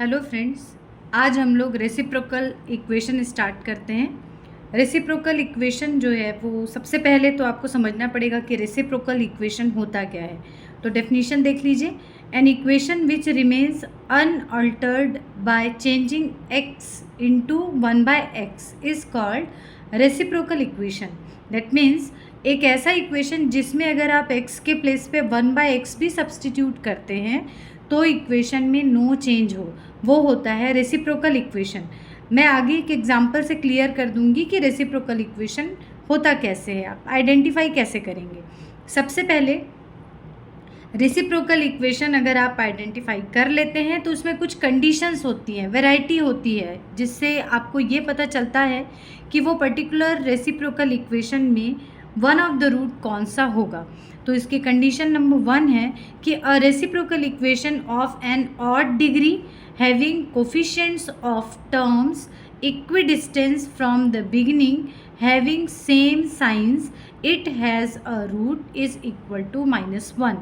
Hello friends, आज हम लोग रेसिप्रोकल इक्वेशन स्टार्ट करते हैं। रेसिप्रोकल इक्वेशन जो है वो सबसे पहले तो आपको समझना पड़ेगा कि रेसिप्रोकल इक्वेशन होता क्या है। तो डेफिनेशन देख लीजिए। An equation which remains unaltered by changing x into 1/x is called reciprocal equation. That means एक ऐसा इक्वेशन जिसमें अगर आप x के प्लेस पे 1/x भी सब्सटीट्यूट करते हैं तो इक्वेशन में नो चेंज हो, वो होता है रेसिप्रोकल इक्वेशन। मैं आगे एक एग्जांपल से क्लियर कर दूंगी कि रेसिप्रोकल इक्वेशन होता कैसे है, आप आइडेंटिफाई कैसे करेंगे। सबसे पहले रेसिप्रोकल इक्वेशन अगर आप आइडेंटिफाई कर लेते हैं तो उसमें कुछ कंडीशंस होती हैं, वैरायटी होती है, जिससे आपको ये पता चलता है कि वो पर्टिकुलर रेसिप्रोकल इक्वेशन में वन ऑफ द रूट कौन सा होगा। तो इसकी कंडीशन नंबर 1 है कि a reciprocal equation of an odd degree having coefficients of terms equidistance from the beginning having same signs it has a root is equal to -1।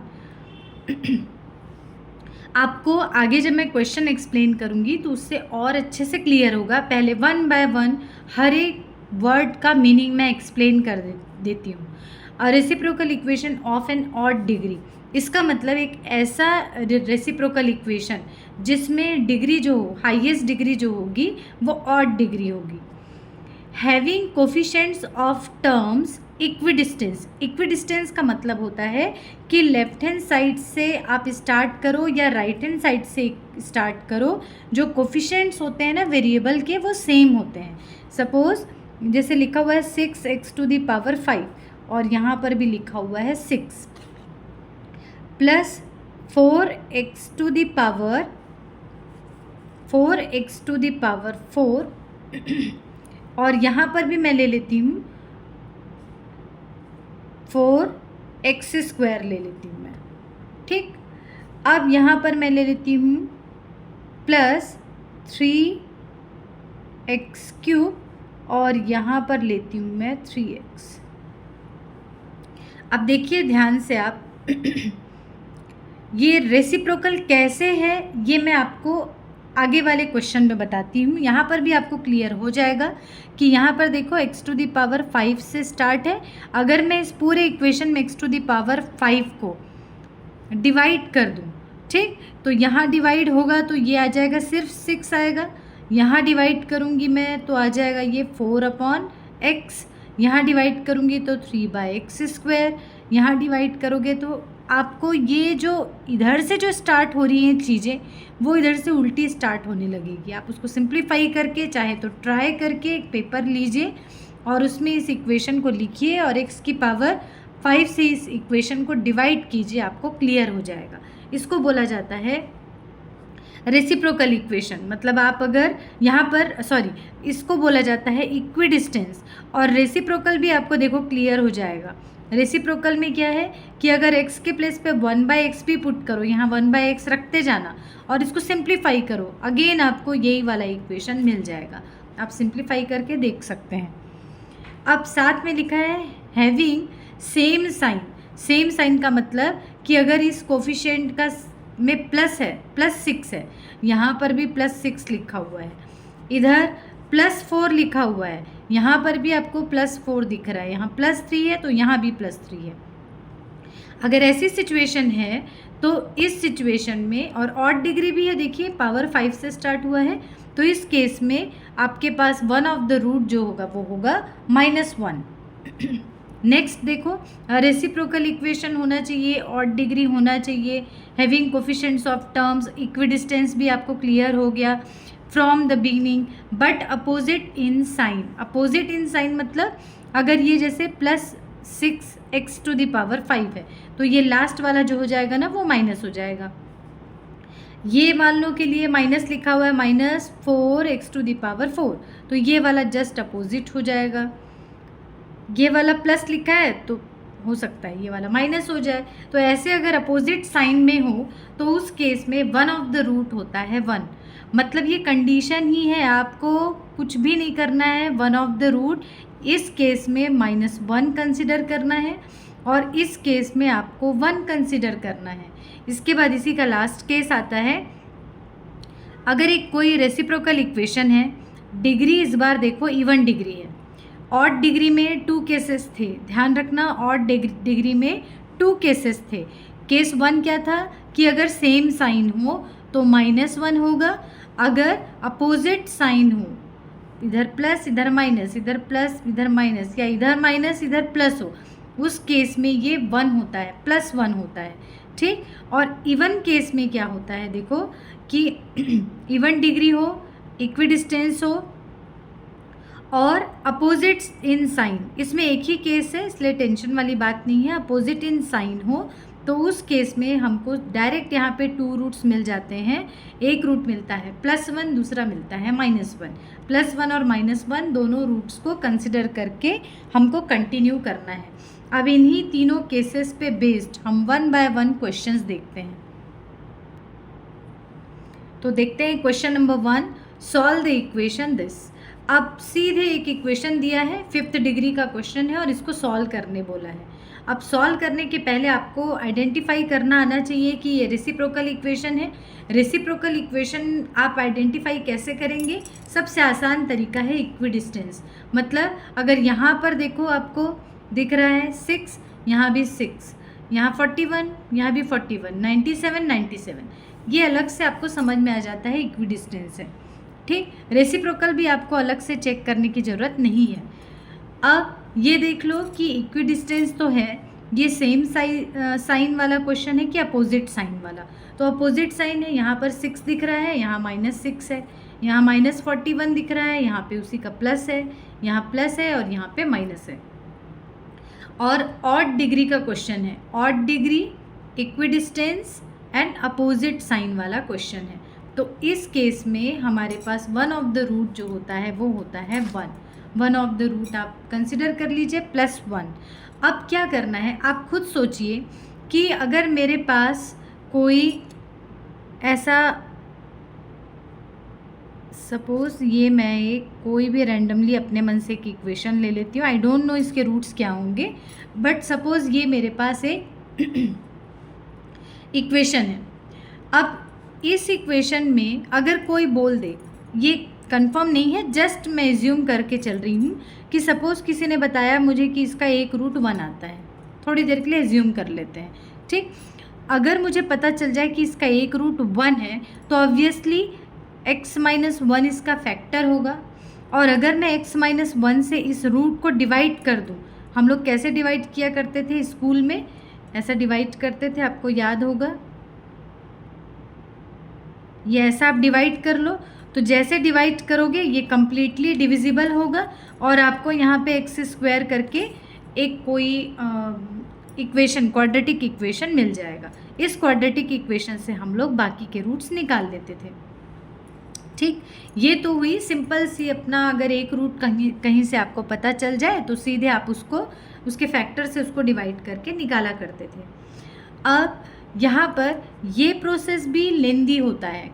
आपको आगे जब मैं क्वेश्चन एक्सप्लेन करूँगी तो उससे और अच्छे से क्लियर होगा। पहले 1 बाय 1 हर एक वर्ड का मीनिंग मैं एक्सप्लेन कर देती हूँ। A reciprocal equation of an odd degree, इसका मतलब एक ऐसा रेसिप्रोकल इक्वेशन जिसमें डिग्री जो हाईएस्ट डिग्री जो होगी वो ऑड डिग्री होगी। Having coefficients of terms equidistance, equidistance का मतलब होता है कि लेफ्ट हैंड साइड से आप स्टार्ट करो या राइट हैंड साइड से स्टार्ट करो, जो कोफिशिएंट्स होते हैं ना वेरिएबल के वो सेम होते हैं। सपोज जैसे लिखा हुआ है 6x⁵ और यहाँ पर भी लिखा हुआ है 6 प्लस 4x⁴ और यहाँ पर भी मैं ले लेती हूँ 4x² ले लेती हूँ मैं, ठीक। अब यहाँ पर मैं ले लेती हूँ प्लस 3x³ और यहाँ पर लेती हूँ मैं 3x। अब देखिए ध्यान से आप ये रेसिप्रोकल कैसे है ये मैं आपको आगे वाले क्वेश्चन में बताती हूँ। यहाँ पर भी आपको क्लियर हो जाएगा कि यहाँ पर देखो x⁵ से स्टार्ट है। अगर मैं इस पूरे इक्वेशन में x⁵ को डिवाइड कर दूँ, ठीक, तो यहाँ डिवाइड होगा तो ये आ जाएगा सिर्फ 6 आएगा। यहाँ डिवाइड करूँगी मैं तो आ जाएगा ये 4/x। यहाँ डिवाइड करूँगी तो 3/x²। यहाँ डिवाइड करोगे तो आपको ये जो इधर से जो स्टार्ट हो रही हैं चीज़ें वो इधर से उल्टी स्टार्ट होने लगेगी। आप उसको सिंप्लीफाई करके चाहे तो ट्राई करके एक पेपर लीजिए और उसमें इस इक्वेशन को लिखिए और x⁵ से इस इक्वेशन को डिवाइड कीजिए, आपको क्लियर हो जाएगा। इसको बोला जाता है रेसिप्रोकल इक्वेशन। मतलब आप अगर यहाँ पर इसको बोला जाता है इक्विडिस्टेंस। और रेसिप्रोकल भी आपको देखो क्लियर हो जाएगा। रेसिप्रोकल में क्या है कि अगर x के प्लेस पे 1/x भी पुट करो, यहाँ 1/x रखते जाना और इसको सिंप्लीफाई करो, अगेन आपको यही वाला इक्वेशन मिल जाएगा। आप सिंप्लीफाई करके देख सकते हैं। अब साथ में लिखा है having same sign. Same sign का मतलब कि अगर इस कोफिशिएंट का में प्लस है, +6 है, यहाँ पर भी +6 लिखा हुआ है, इधर +4 लिखा हुआ है, यहाँ पर भी आपको +4 दिख रहा है, यहाँ +3 है तो यहाँ भी +3 है। अगर ऐसी सिचुएशन है तो इस सिचुएशन में और ऑड डिग्री भी है, देखिए पावर 5 से स्टार्ट हुआ है, तो इस केस में आपके पास वन ऑफ द रूट जो होगा वो होगा -1। नेक्स्ट देखो, रेसिप्रोकल इक्वेशन होना चाहिए, ऑड डिग्री होना चाहिए, having coefficients of terms equidistance भी आपको क्लियर हो गया, from the beginning but opposite in sign. Opposite in sign मतलब अगर ये जैसे +6x⁵ है तो ये लास्ट वाला जो हो जाएगा ना वो माइनस हो जाएगा। ये मान लो के लिए माइनस लिखा हुआ है -4x⁴, तो ये वाला जस्ट अपोजिट हो जाएगा। ये वाला प्लस लिखा है तो हो सकता है ये वाला माइनस हो जाए। तो ऐसे अगर अपोजिट साइन में हो तो उस केस में वन ऑफ द रूट होता है 1। मतलब ये कंडीशन ही है, आपको कुछ भी नहीं करना है, वन ऑफ द रूट इस केस में -1 कंसिडर करना है और इस केस में आपको 1 कंसिडर करना है। इसके बाद इसी का लास्ट केस आता है अगर एक कोई रेसिप्रोकल इक्वेशन है, डिग्री इस बार देखो इवन डिग्री है, ऑड डिग्री में 2 केसेस थे, ध्यान रखना ऑड डिग्री में 2 केसेस थे। केस 1 क्या था कि अगर सेम साइन हो तो -1 होगा, अगर अपोजिट साइन हो, इधर प्लस इधर माइनस, इधर प्लस इधर माइनस, या इधर माइनस इधर प्लस हो, उस केस में ये 1 होता है, +1 होता है, ठीक। और इवन केस में क्या होता है देखो कि इवन डिग्री हो, इक्विडिस्टेंस हो और अपोजिट्स इन साइन, इसमें एक ही केस है इसलिए टेंशन वाली बात नहीं है। अपोजिट इन साइन हो तो उस केस में हमको डायरेक्ट यहाँ पे 2 रूट्स मिल जाते हैं। एक रूट मिलता है +1, दूसरा मिलता है -1। +1 और -1 दोनों रूट्स को कंसिडर करके हमको कंटिन्यू करना है। अब इन्हीं तीनों केसेस पे बेस्ड हम 1 बाय 1 क्वेश्चंस देखते हैं। तो देखते हैं question number 1, solve the equation this. अब सीधे एक इक्वेशन दिया है, 5th डिग्री का क्वेश्चन है और इसको सॉल्व करने बोला है। अब सॉल्व करने के पहले आपको आइडेंटिफाई करना आना चाहिए कि ये रेसिप्रोकल इक्वेशन है। रेसिप्रोकल इक्वेशन आप आइडेंटिफाई कैसे करेंगे? सबसे आसान तरीका है इक्विडिस्टेंस। मतलब अगर यहाँ पर देखो आपको दिख रहा है 6, यहाँ भी 6, यहाँ 41, यहाँ भी 41, 97, 97, ये अलग से आपको समझ में आ जाता है इक्विडिस्टेंस है, ठीक। रेसिप्रोकल भी आपको अलग से चेक करने की ज़रूरत नहीं है। अब ये देख लो कि इक्विडिस्टेंस तो है, ये सेम साइन वाला क्वेश्चन है कि अपोजिट साइन वाला। तो अपोजिट साइन है, यहाँ पर 6 दिख रहा है, यहाँ -6 है, यहाँ -41 दिख रहा है, यहाँ पे उसी का प्लस है, यहाँ प्लस है और यहाँ पे माइनस है। और ऑड डिग्री का क्वेश्चन है, odd degree, equidistance and opposite sign वाला क्वेश्चन है। तो इस केस में हमारे पास वन ऑफ द रूट जो होता है वो होता है 1। वन ऑफ द रूट आप कंसिडर कर लीजिए +1। अब क्या करना है आप खुद सोचिए कि अगर मेरे पास कोई ऐसा, सपोज ये मैं एक कोई भी रैंडमली अपने मन से एक इक्वेशन ले लेती हूँ, आई डोंट नो इसके रूट्स क्या होंगे, बट सपोज ये मेरे पास एक इक्वेशन है। अब इस इक्वेशन में अगर कोई बोल दे, ये कंफर्म नहीं है, जस्ट मैं एज्यूम करके चल रही हूँ कि सपोज़ किसी ने बताया मुझे कि इसका एक रूट 1 आता है, थोड़ी देर के लिए एज्यूम कर लेते हैं, ठीक। अगर मुझे पता चल जाए कि इसका एक रूट 1 है तो ऑब्वियसली x - 1 इसका फैक्टर होगा। और अगर मैं x - 1 से इस रूट को डिवाइड कर दूँ, हम लोग कैसे डिवाइड किया करते थे स्कूल में, ऐसा डिवाइड करते थे, आपको याद होगा, ये ऐसा आप डिवाइड कर लो। तो जैसे डिवाइड करोगे ये कम्प्लीटली डिविजिबल होगा और आपको यहाँ पे x² करके एक कोई इक्वेशन, क्वाड्रेटिक इक्वेशन मिल जाएगा। इस क्वाड्रेटिक इक्वेशन से हम लोग बाकी के रूट्स निकाल देते थे, ठीक। ये तो हुई सिंपल सी अपना, अगर एक रूट कहीं से आपको पता चल जाए तो सीधे आप उसको उसके फैक्टर से उसको डिवाइड करके निकाला करते थे। अब यहाँ पर ये प्रोसेस भी लेंदी होता है,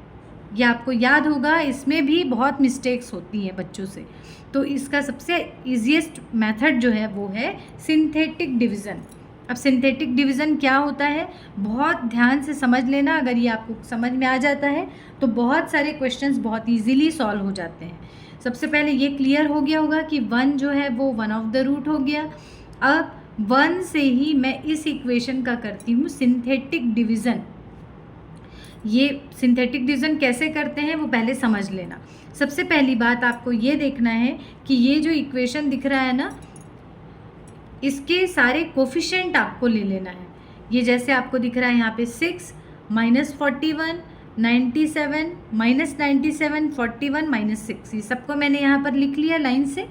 ये आपको याद होगा, इसमें भी बहुत मिस्टेक्स होती हैं बच्चों से। तो इसका सबसे ईजीएस्ट मेथड जो है वो है सिंथेटिक डिवीज़न। अब सिंथेटिक डिवीज़न क्या होता है, बहुत ध्यान से समझ लेना। अगर ये आपको समझ में आ जाता है तो बहुत सारे क्वेश्चंस बहुत इजीली सॉल्व हो जाते हैं। सबसे पहले ये क्लियर हो गया होगा कि 1 जो है वो वन ऑफ द रूट हो गया। अब 1 से ही मैं इस इक्वेशन का करती हूँ सिंथेटिक डिवीज़न। ये सिंथेटिक डिवीज़न कैसे करते हैं वो पहले समझ लेना। सबसे पहली बात आपको ये देखना है कि ये जो इक्वेशन दिख रहा है ना, इसके सारे कोफिशिएंट आपको ले लेना है। ये जैसे आपको दिख रहा है यहाँ पे 6, -41, 97, -97, 41, -6, ये सबको मैंने यहाँ पर लिख लिया लाइन से।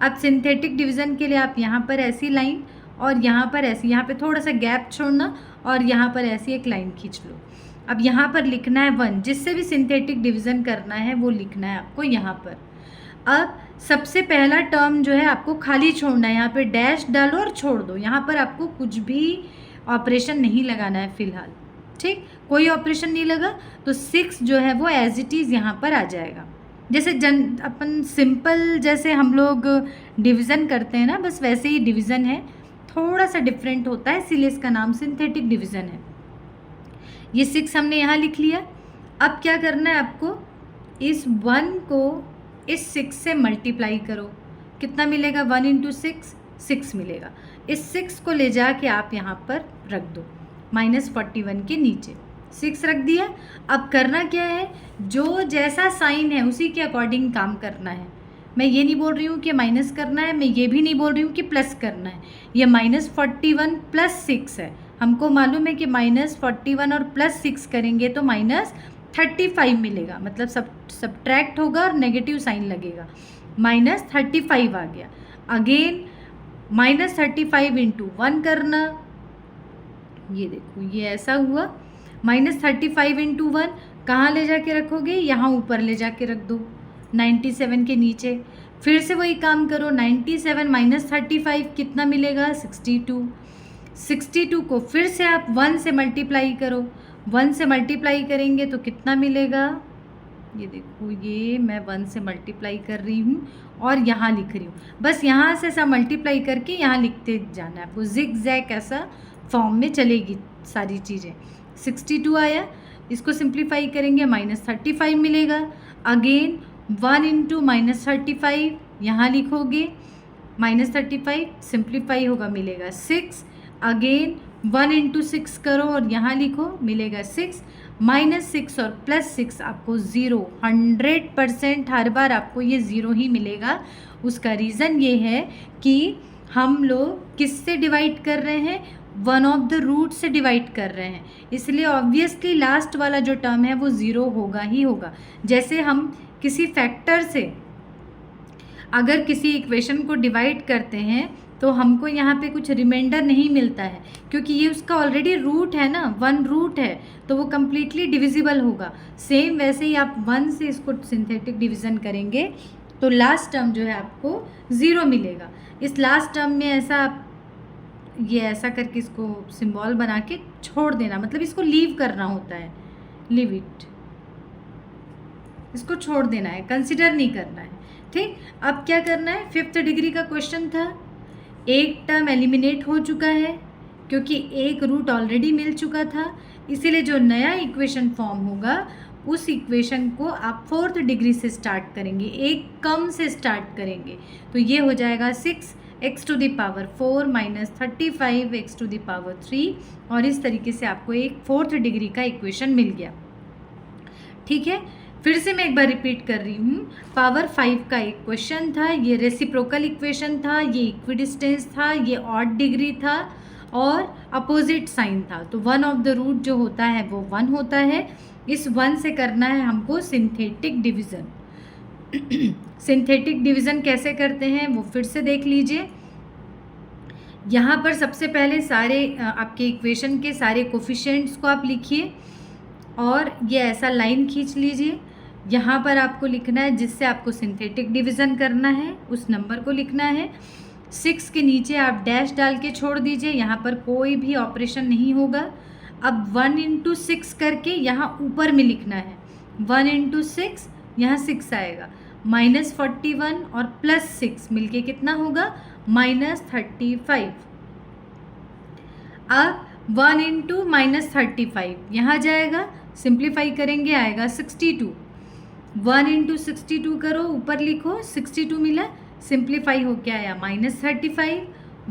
अब सिंथेटिक डिवीज़न के लिए आप यहाँ पर ऐसी लाइन और यहाँ पर ऐसी, यहाँ पे थोड़ा सा गैप छोड़ना और यहाँ पर ऐसी एक लाइन खींच लो। अब यहाँ पर लिखना है 1, जिससे भी सिंथेटिक डिवीज़न करना है वो लिखना है आपको यहाँ पर। अब सबसे पहला टर्म जो है आपको खाली छोड़ना है, यहाँ पे डैश डालो और छोड़ दो। यहाँ पर आपको कुछ भी ऑपरेशन नहीं लगाना है फ़िलहाल, ठीक, कोई ऑपरेशन नहीं लगा तो 6 जो है वो एज इट इज़ यहाँ पर आ जाएगा। जैसे अपन सिंपल जैसे हम लोग डिवीज़न करते हैं ना, बस वैसे ही डिवीज़न है, थोड़ा सा डिफरेंट होता है, इसीलिए इसका नाम सिंथेटिक डिवीज़न है। ये 6 हमने यहाँ लिख लिया। अब क्या करना है आपको, इस 1 को इस 6 से मल्टीप्लाई करो, कितना मिलेगा, 1 इंटू 6 6 मिलेगा। इस 6 को ले जाके आप यहाँ पर रख दो -41 के नीचे, 6 रख दिया। अब करना क्या है, जो जैसा साइन है उसी के अकॉर्डिंग काम करना है। मैं ये नहीं बोल रही हूँ कि माइनस करना है, मैं ये भी नहीं बोल रही हूँ कि प्लस करना है। ये -41 प्लस 6 है, हमको मालूम है कि -41 और प्लस 6 करेंगे तो -35 मिलेगा, मतलब सब्ट्रैक्ट होगा और नेगेटिव साइन लगेगा, -35 आ गया। अगेन -35 इंटू 1 करना, ये देखो ये ऐसा हुआ, -35 इंटू 1 कहाँ ले जाके रखोगे, यहाँ ऊपर ले जाके रख दो 97 के नीचे। फिर से वही काम करो, 97 -35 कितना मिलेगा, 62। 62 को फिर से आप 1 से मल्टीप्लाई करो, 1 से मल्टीप्लाई करेंगे तो कितना मिलेगा, ये देखो ये मैं 1 से मल्टीप्लाई कर रही हूँ और यहाँ लिख रही हूँ, बस यहाँ से ऐसा मल्टीप्लाई करके यहाँ लिखते जाना है आपको, जिग जैग ऐसा फॉर्म में चलेगी सारी चीज़ें। 62 आया, इसको सिंप्लीफाई करेंगे -35 मिलेगा। अगेन 1 इंटू -35 यहाँ लिखोगे, -35 सिंप्लीफाई होगा मिलेगा 6। अगेन 1 इंटू 6 करो और यहाँ लिखो, मिलेगा 6। -6 और +6 आपको 0, 100% हर बार आपको ये 0 ही मिलेगा। उसका रीज़न ये है कि हम लोग किससे डिवाइड कर रहे हैं, वन ऑफ द रूट से डिवाइड कर रहे हैं, इसलिए ऑब्वियसली लास्ट वाला जो टर्म है वो 0 होगा ही होगा। जैसे हम किसी फैक्टर से अगर किसी इक्वेशन को डिवाइड करते हैं तो हमको यहाँ पे कुछ रिमाइंडर नहीं मिलता है, क्योंकि ये उसका ऑलरेडी रूट है ना, 1 रूट है, तो वो कम्प्लीटली डिविजिबल होगा। सेम वैसे ही आप 1 से इसको सिंथेटिक डिवीज़न करेंगे तो लास्ट टर्म जो है आपको 0 मिलेगा। इस लास्ट टर्म में ऐसा ये ऐसा करके इसको सिंबल बना के छोड़ देना, मतलब इसको लीव करना होता है, लीव इट, इसको छोड़ देना है, कंसिडर नहीं करना है। ठीक, अब क्या करना है, 5th डिग्री का क्वेश्चन था, एक टर्म एलिमिनेट हो चुका है क्योंकि एक रूट ऑलरेडी मिल चुका था, इसीलिए जो नया इक्वेशन फॉर्म होगा उस इक्वेशन को आप 4th डिग्री से स्टार्ट करेंगे, एक कम से स्टार्ट करेंगे, तो ये हो जाएगा 6x to the power 4 -35 x to the power 3, और इस तरीके से आपको एक 4th डिग्री का इक्वेशन मिल गया। ठीक है, फिर से मैं एक बार रिपीट कर रही हूँ, पावर 5 का एक क्वेश्चन था, ये रेसिप्रोकल इक्वेशन था, ये इक्विडिस्टेंस था, ये ऑड डिग्री था और अपोजिट साइन था। तो वन ऑफ द रूट जो होता है वो 1 होता है, इस 1 से करना है हमको सिंथेटिक डिवीज़न। सिंथेटिक डिवीज़न कैसे करते हैं वो फिर से देख लीजिए। यहाँ पर सबसे पहले सारे आपके इक्वेशन के सारे कोफिशिएंट्स को आप लिखिए और ये ऐसा लाइन खींच लीजिए। यहाँ पर आपको लिखना है जिससे आपको सिंथेटिक डिवीज़न करना है, उस नंबर को लिखना है। 6 के नीचे आप डैश डाल के छोड़ दीजिए, यहाँ पर कोई भी ऑपरेशन नहीं होगा। अब 1 इंटू 6 करके यहाँ ऊपर में लिखना है, 1 इंटू 6 यहाँ 6 आएगा, -41 और +6 मिलके कितना होगा, -35। अब 1 इंटू -35 यहाँ जाएगा, सिंप्लीफाई करेंगे आएगा 62। 1 इंटू 62 करो, ऊपर लिखो 62 मिला, सिंप्लीफाई हो क्या आया -35।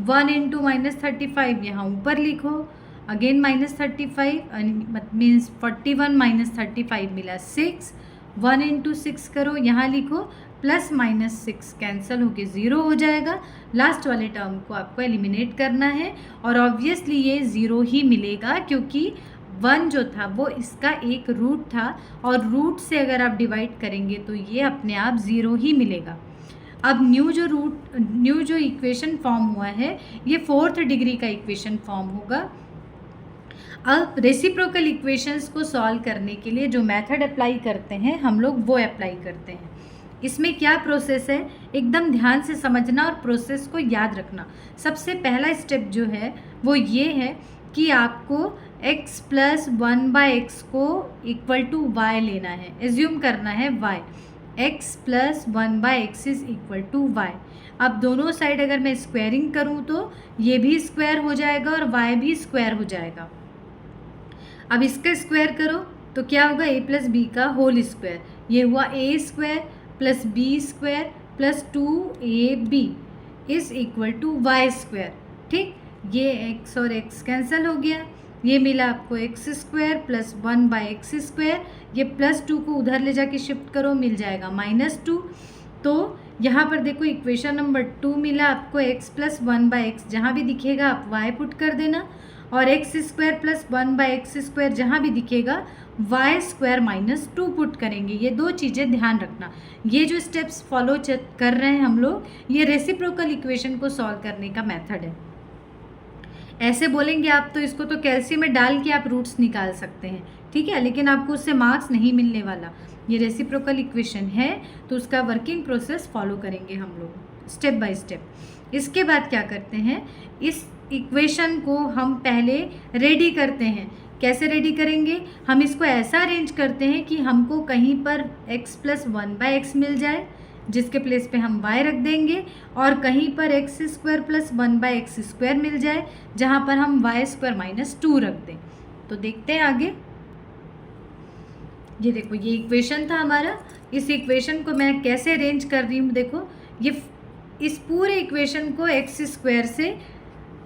1 इंटू -35 यहाँ ऊपर लिखो, अगेन -35 मीन्स 41 -35 मिला 6। 1 इंटू 6 करो, यहाँ लिखो, +-6 कैंसिल होके 0 हो जाएगा। लास्ट वाले टर्म को आपको एलिमिनेट करना है और ऑब्वियसली ये 0 ही मिलेगा क्योंकि 1 जो था वो इसका एक रूट था और रूट से अगर आप डिवाइड करेंगे तो ये अपने आप 0 ही मिलेगा। अब न्यू जो इक्वेशन फॉर्म हुआ है ये 4th डिग्री का इक्वेशन फॉर्म होगा। अब रेसिप्रोकल इक्वेशंस को सॉल्व करने के लिए जो मेथड अप्लाई करते हैं हम लोग वो अप्लाई करते हैं। इसमें क्या प्रोसेस है एकदम ध्यान से समझना और प्रोसेस को याद रखना। सबसे पहला स्टेप जो है वो ये है कि आपको x + 1/x को इक्वल टू y लेना है, एज्यूम करना है y, x + 1/x is equal to y। अब दोनों साइड अगर मैं स्क्वायरिंग करूँ तो ये भी स्क्वायर हो जाएगा और y भी स्क्वायर हो जाएगा। अब इसका स्क्वायर करो तो क्या होगा a प्लस बी का होल स्क्वायर, ये हुआ a square plus B square plus 2ab is equal to Y square. ठीक, ये x और x कैंसिल हो गया, ये मिला आपको x square plus 1/x square, ये प्लस 2 को उधर ले जाके शिफ्ट करो, मिल जाएगा -2। तो यहाँ पर देखो इक्वेशन नंबर 2 मिला आपको x प्लस 1/x, जहाँ भी दिखेगा आप y पुट कर देना, और x square plus 1/x square जहाँ भी दिखेगा वाई स्क्वायर -2 पुट करेंगे। ये दो चीज़ें ध्यान रखना। ये जो स्टेप्स फॉलो कर रहे हैं हम लोग, ये रेसिप्रोकल इक्वेशन को सॉल्व करने का मेथड है। ऐसे बोलेंगे आप तो इसको तो कैल्शियम में डाल के आप रूट्स निकाल सकते हैं, ठीक है, लेकिन आपको उससे मार्क्स नहीं मिलने वाला। ये रेसिप्रोकल इक्वेशन है तो उसका वर्किंग प्रोसेस फॉलो करेंगे हम लोग स्टेप बाय स्टेप। इसके बाद क्या करते हैं, इस इक्वेशन को हम पहले रेडी करते हैं। कैसे रेडी करेंगे, हम इसको ऐसा अरेंज करते हैं कि हमको कहीं पर x प्लस 1/x मिल जाए, जिसके प्लेस पे हम y रख देंगे, और कहीं पर x square plus 1/x square मिल जाए, जहाँ पर हम y स्क्वायर -2 रख दें। तो देखते हैं आगे। ये देखो ये इक्वेशन था हमारा, इस इक्वेशन को मैं कैसे अरेंज कर रही हूँ, देखो ये इस पूरे इक्वेशन को एक्स स्क्वायर से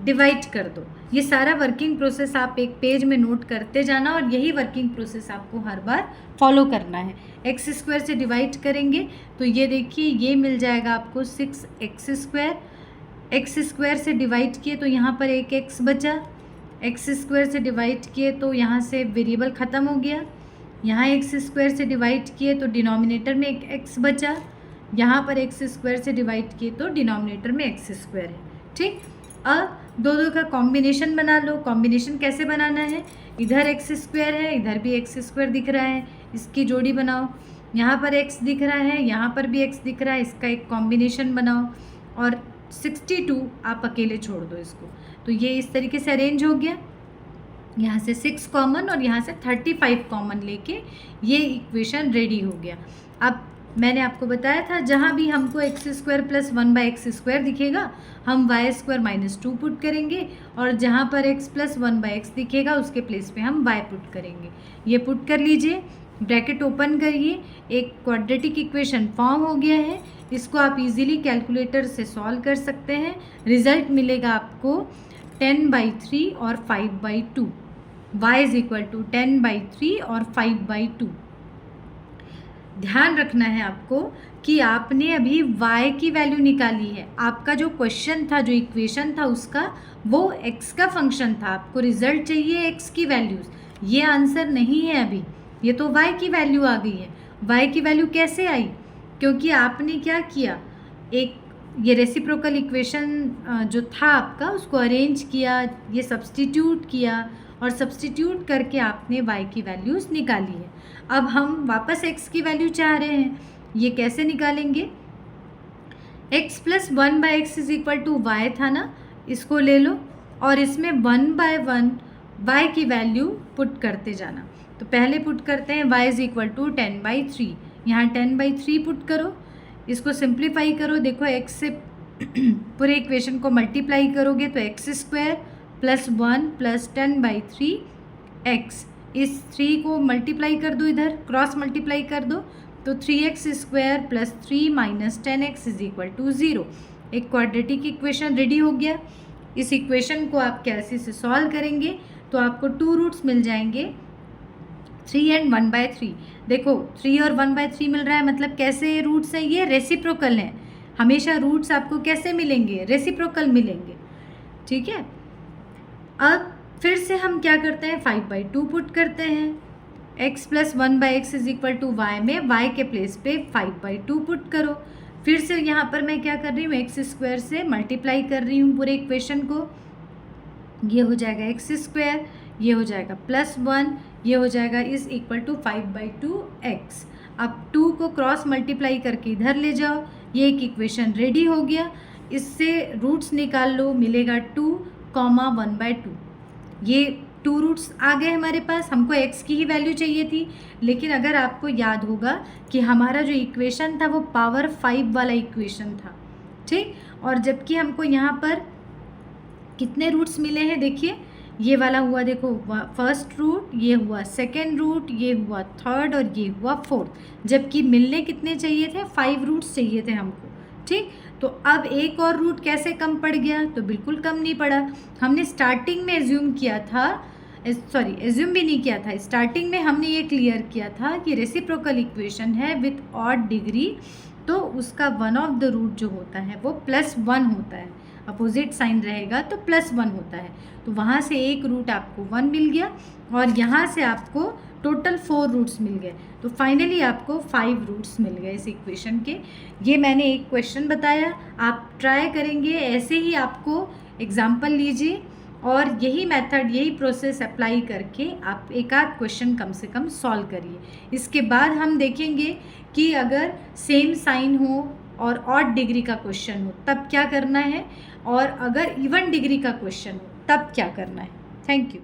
डिवाइड कर दो। ये सारा वर्किंग प्रोसेस आप एक पेज में नोट करते जाना, और यही वर्किंग प्रोसेस आपको हर बार फॉलो करना है। एक्स स्क्वायर से डिवाइड करेंगे तो ये देखिए ये मिल जाएगा आपको 6x स्क्वायर। एक्स स्क्वायर से डिवाइड किए तो यहाँ पर एक x बचा, एक्स स्क्वायर से डिवाइड किए तो यहाँ से वेरिएबल ख़त्म हो गया, यहाँ एक्स स्क्वायर से डिवाइड किए तो डिनोमिनेटर में एक x बचा, यहाँ पर एक्स स्क्वायर से डिवाइड किए तो डिनोमिनेटर में एक्स स्क्वायर है। ठीक, अब दो का कॉम्बिनेशन बना लो। कॉम्बिनेशन कैसे बनाना है, इधर एक्स स्क्वायर है, इधर भी एक्स स्क्वायर दिख रहा है, इसकी जोड़ी बनाओ। यहाँ पर x दिख रहा है, यहाँ पर भी x दिख रहा है, इसका एक कॉम्बिनेशन बनाओ, और 62 आप अकेले छोड़ दो इसको। तो ये इस तरीके से अरेंज हो गया, यहाँ से 6 कॉमन और यहाँ से 35 कॉमन लेके ये इक्वेशन रेडी हो गया। अब मैंने आपको बताया था जहाँ भी हमको x square plus 1/x square दिखेगा हम y स्क्वायर -2 पुट करेंगे, और जहाँ पर x प्लस 1/x दिखेगा उसके प्लेस पे हम y पुट करेंगे। ये पुट कर लीजिए, ब्रैकेट ओपन करिए, एक क्वाड्रेटिक इक्वेशन फॉर्म हो गया है। इसको आप इजीली कैलकुलेटर से सॉल्व कर सकते हैं। रिजल्ट मिलेगा आपको 10/3 और 5/2, y इज इक्वल टू 10/3 और 5/2। ध्यान रखना है आपको कि आपने अभी y की वैल्यू निकाली है। आपका जो क्वेश्चन था, जो इक्वेशन था उसका, वो x का फंक्शन था। आपको रिजल्ट चाहिए x की वैल्यूज़, ये आंसर नहीं है अभी, ये तो y की वैल्यू आ गई है। y की वैल्यू कैसे आई, क्योंकि आपने क्या किया, एक ये रेसिप्रोकल इक्वेशन जो था आपका उसको अरेंज किया, ये सब्स्टिट्यूट किया, और सब्स्टिट्यूट करके आपने y की वैल्यूज़ निकाली है। अब हम वापस x की वैल्यू चाह रहे हैं, ये कैसे निकालेंगे, x plus 1/x is equal to Y था ना, इसको ले लो और इसमें 1/1 y की वैल्यू पुट करते जाना। तो पहले पुट करते हैं y इज इक्वल टू 10/3, यहाँ 10/3 पुट करो, इसको सिंप्लीफाई करो। देखो x से पूरे इक्वेशन को मल्टीप्लाई करोगे तो x square plus 1 plus 10/3x, इस 3 को मल्टीप्लाई कर दो, इधर क्रॉस मल्टीप्लाई कर दो, तो 3x square plus 3 minus 10x is equal to 0। एक क्वाड्रेटिक इक्वेशन रेडी हो गया। इस इक्वेशन को आप कैसे से सॉल्व करेंगे तो आपको 2 रूट्स मिल जाएंगे, 3 एंड 1/3। देखो 3 और 1/3 मिल रहा है, मतलब कैसे ये रूट्स हैं, ये रेसिप्रोकल हैं। हमेशा रूट्स आपको कैसे मिलेंगे, रेसिप्रोकल मिलेंगे। ठीक है, अब फिर से हम क्या करते हैं, 5/2 पुट करते हैं। x plus 1/x is equal to y में y के प्लेस पे 5/2 पुट करो। फिर से यहाँ पर मैं क्या कर रही हूँ, एक्स स्क्वायर से मल्टीप्लाई कर रही हूँ पूरे इक्वेशन को। ये हो जाएगा एक्स स्क्वायर, ये हो जाएगा प्लस 1, ये हो जाएगा इज इक्वल टू 5/2x। अब 2 को क्रॉस मल्टीप्लाई करके इधर ले जाओ, ये एक इक्वेशन रेडी हो गया। इससे रूट्स निकाल लो, मिलेगा 2, 1/2। ये 2 रूट्स आ गए हमारे पास। हमको x की ही वैल्यू चाहिए थी, लेकिन अगर आपको याद होगा कि हमारा जो इक्वेशन था वो पावर 5 वाला इक्वेशन था, ठीक। और जबकि हमको यहाँ पर कितने रूट्स मिले हैं, देखिए ये वाला हुआ देखो फर्स्ट रूट, ये हुआ सेकेंड रूट, ये हुआ थर्ड और ये हुआ फोर्थ, जबकि मिलने कितने चाहिए थे, 5 रूट्स चाहिए थे हमको, ठीक। तो अब एक और रूट कैसे कम पड़ गया, तो बिल्कुल कम नहीं पड़ा। हमने स्टार्टिंग में एज्यूम किया था, सॉरी एज्यूम भी नहीं किया था, स्टार्टिंग में हमने ये क्लियर किया था कि रेसिप्रोकल इक्वेशन है विथ ऑड डिग्री, तो उसका वन ऑफ द रूट जो होता है वो +1 होता है, अपोजिट साइन रहेगा तो +1 होता है। तो वहाँ से एक रूट आपको 1 मिल गया और यहाँ से आपको टोटल 4 रूट्स मिल गए, तो फाइनली आपको 5 रूट्स मिल गए इस इक्वेशन के। ये मैंने एक क्वेश्चन बताया, आप ट्राई करेंगे ऐसे ही, आपको एग्जाम्पल लीजिए और यही मेथड, यही प्रोसेस अप्लाई करके आप एक आध क्वेश्चन कम से कम सॉल्व करिए। इसके बाद हम देखेंगे कि अगर सेम साइन हो और ऑड डिग्री का क्वेश्चन हो तब क्या करना है, और अगर इवन डिग्री का क्वेश्चन हो तब क्या करना है। Thank you.